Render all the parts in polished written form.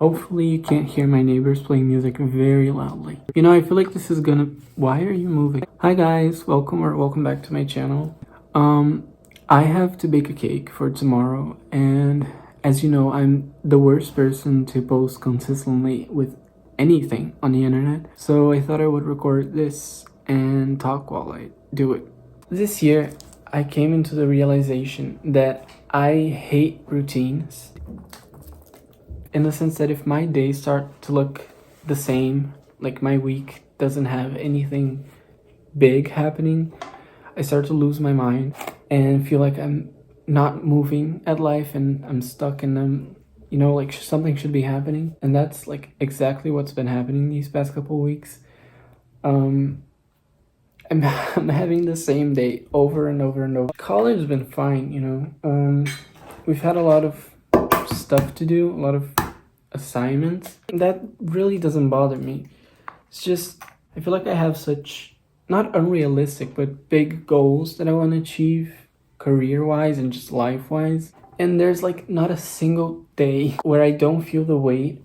Hopefully you can't hear my neighbors playing music very loudly. You know, I feel like this is gonna... Why are you moving? Hi guys, welcome back to my channel. I have to bake a cake for tomorrow, and as you know, I'm the worst person to post consistently with anything on the internet. So I thought I would record this and talk while I do it. This year, I came into the realization that I hate routines. In the sense that if my days start to look the same, like my week doesn't have anything big happening, I start to lose my mind and feel like I'm not moving at life and I'm stuck and I'm, you know, like something should be happening. And that's like exactly what's been happening these past couple of weeks. I'm having the same day over and over and over. College has been fine, you know. We've had a lot of stuff to do, a lot of assignments. That really doesn't bother me. It's just, I feel like I have such, not unrealistic, but big goals that I want to achieve career-wise and just life-wise. And there's like not a single day where I don't feel the weight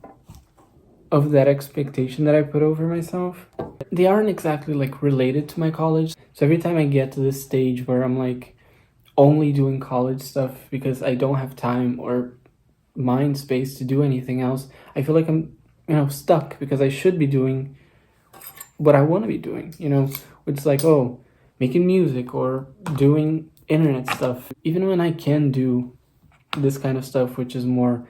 of that expectation that I put over myself. They aren't exactly like related to my college. So every time I get to this stage where I'm like only doing college stuff because I don't have time or mind space to do anything else, I feel like I'm, you know, stuck because I should be doing what I want to be doing, you know, which is like, oh, making music or doing internet stuff. Even when I can do this kind of stuff, which is more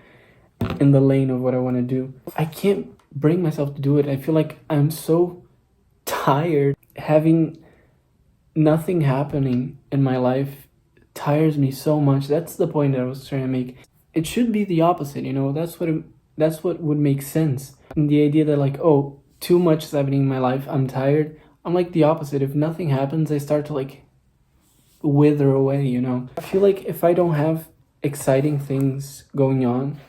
in the lane of what I want to do, I can't bring myself to do it. I feel like I'm so tired. Having nothing happening in my life tires me so much. That's the point that I was trying to make. It should be the opposite, you know. That's what would make sense. And the idea that like, oh, too much is happening in my life, I'm tired. I'm like the opposite. If nothing happens, I start to like wither away, you know. I feel like if I don't have exciting things going on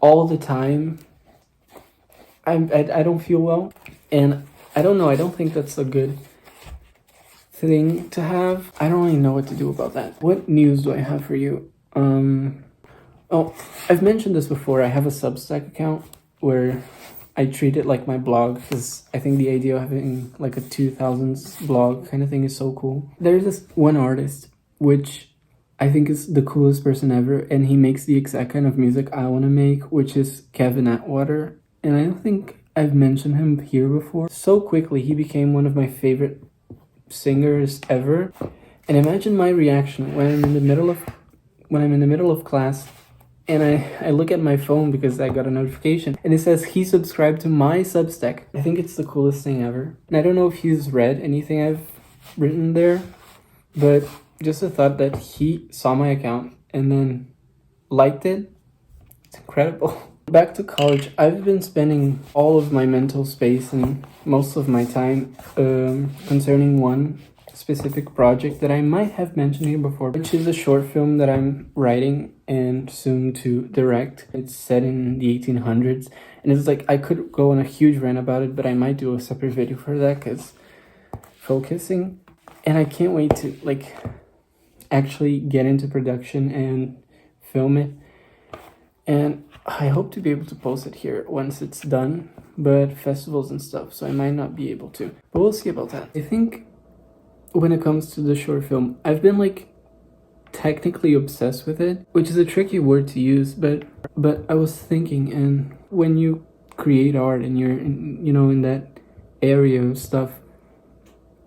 all the time, I don't feel well. And I don't know, I don't think that's a good thing to have. I don't really know what to do about that. What news do I have for you? Oh, I've mentioned this before. I have a Substack account where I treat it like my blog because I think the idea of having like a 2000s blog kind of thing is so cool. There's this one artist which I think is the coolest person ever, and he makes the exact kind of music I want to make, which is Kevin Atwater. And I don't think I've mentioned him here before. So quickly, he became one of my favorite singers ever. And imagine my reaction when I'm in the middle of class and I look at my phone because I got a notification and it says he subscribed to my Substack. I think it's the coolest thing ever. And I don't know if he's read anything I've written there, but just the thought that he saw my account and then liked it, it's incredible. Back to college, I've been spending all of my mental space and most of my time concerning one specific project that I might have mentioned here before, which is a short film that I'm writing and soon to direct. It's set in the 1800s, and it's like I could go on a huge rant about it, but I might do a separate video for that because focusing. And I can't wait to like actually get into production and film it, and I hope to be able to post it here once it's done, but festivals and stuff, so I might not be able to, but we'll see about that. I think when it comes to the short film, I've been like technically obsessed with it, which is a tricky word to use, but I was thinking, and when you create art and you're in, you know, in that area of stuff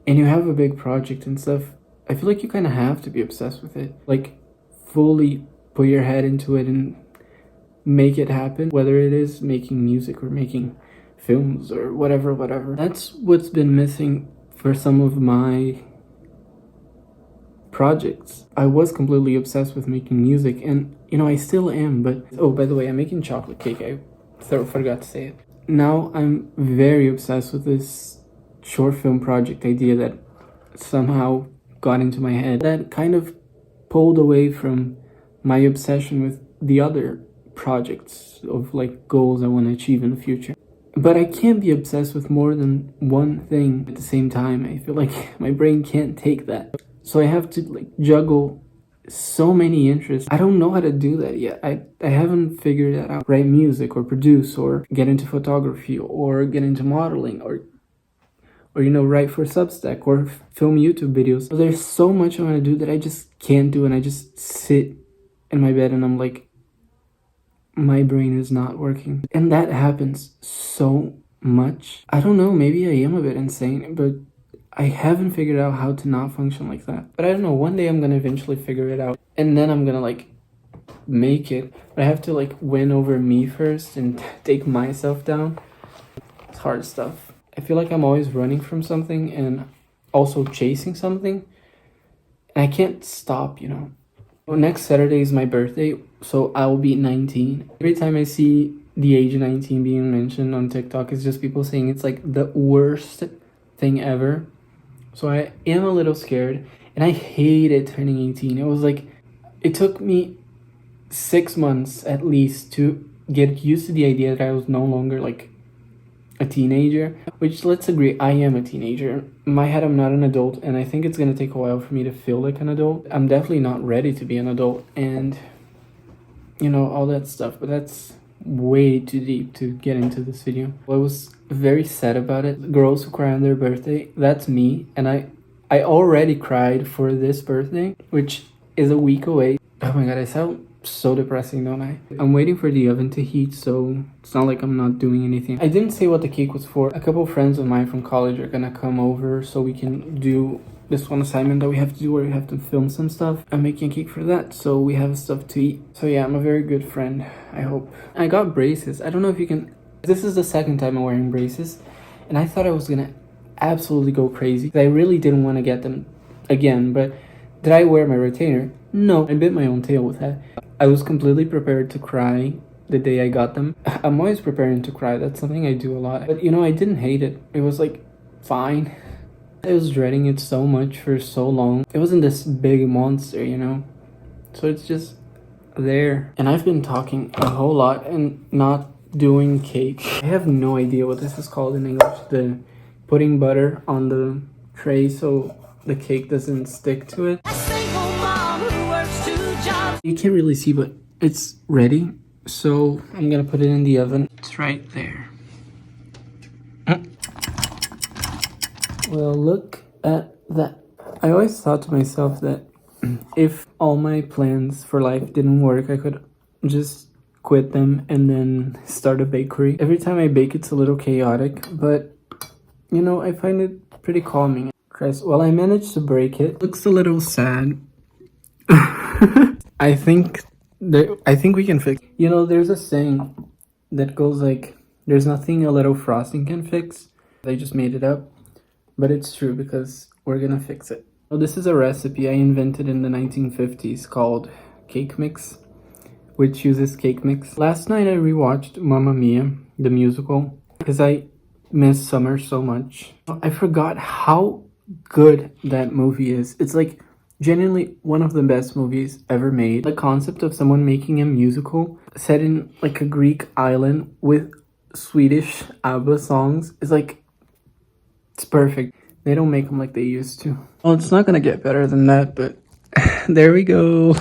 and you have a big project and stuff, I feel like you kind of have to be obsessed with it, like fully put your head into it and make it happen, whether it is making music or making films or whatever. That's what's been missing for some of my projects. I was completely obsessed with making music, and you know, I still am, but oh, by the way, I'm making chocolate cake. I forgot to say it. Now I'm very obsessed with this short film project idea that somehow got into my head that kind of pulled away from my obsession with the other projects of like goals I want to achieve in the future. But I can't be obsessed with more than one thing at the same time. I feel like my brain can't take that. So I have to like juggle so many interests. I don't know how to do that yet. I haven't figured that out. Write music or produce or get into photography or get into modeling or you know, write for Substack or film YouTube videos. So there's so much I want to do that I just can't do, and I just sit in my bed and I'm like, my brain is not working. And that happens so much. I don't know, maybe I am a bit insane, but I haven't figured out how to not function like that. But I don't know, one day I'm gonna eventually figure it out, and then I'm gonna like make it. But I have to like win over me first and take myself down. It's hard stuff. I feel like I'm always running from something and also chasing something, and I can't stop, you know. Well, next Saturday is my birthday, so I will be 19. Every time I see the age 19 being mentioned on TikTok, it's just people saying it's like the worst thing ever. So I am a little scared, and I hated turning 18. It was like, it took me 6 months at least to get used to the idea that I was no longer like a teenager, which, let's agree, I am a teenager. In my head, I'm not an adult, and I think it's gonna take a while for me to feel like an adult. I'm definitely not ready to be an adult, and you know, all that stuff, but that's way too deep to get into this video. I was very sad about it. Girls who cry on their birthday, that's me, and I already cried for this birthday, which is a week away. Oh my god, I sound so depressing, don't I? I'm waiting for the oven to heat, so it's not like I'm not doing anything. I didn't say what the cake was for. A couple of friends of mine from college are gonna come over so we can do this one assignment that we have to do where we have to film some stuff. I'm making a cake for that, so we have stuff to eat. So yeah, I'm a very good friend, I hope. I got braces. I don't know if you can... This is the second time I'm wearing braces, and I thought I was gonna absolutely go crazy. I really didn't want to get them again, but did I wear my retainer? No, I bit my own tail with that. I was completely prepared to cry the day I got them. I'm always preparing to cry. That's something I do a lot. But you know, I didn't hate it. It was like, fine. I was dreading it so much for so long. It wasn't this big monster, you know? So it's just there. And I've been talking a whole lot and not doing cake. I have no idea what this is called in English. The putting butter on the tray so the cake doesn't stick to it. You can't really see, but it's ready. So I'm gonna put it in the oven. It's right there. Well, look at that. I always thought to myself that if all my plans for life didn't work, I could just quit them and then start a bakery. Every time I bake, it's a little chaotic, but you know, I find it pretty calming. Christ, well, I managed to break it. Looks a little sad. I think we can fix. You know, there's a saying that goes like, "There's nothing a little frosting can fix." I just made it up, but it's true because we're gonna fix it. Well, this is a recipe I invented in the 1950s called cake mix, which uses cake mix. Last night I rewatched Mamma Mia, the musical, because I miss summer so much. I forgot how good that movie is. It's like genuinely one of the best movies ever made. The concept of someone making a musical set in like a Greek island with Swedish ABBA songs is like, it's perfect. They don't make them like they used to. Well, it's not gonna get better than that, but there we go.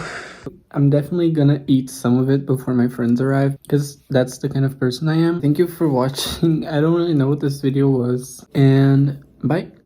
I'm definitely gonna eat some of it before my friends arrive because that's the kind of person I am. Thank you for watching. I don't really know what this video was, and bye.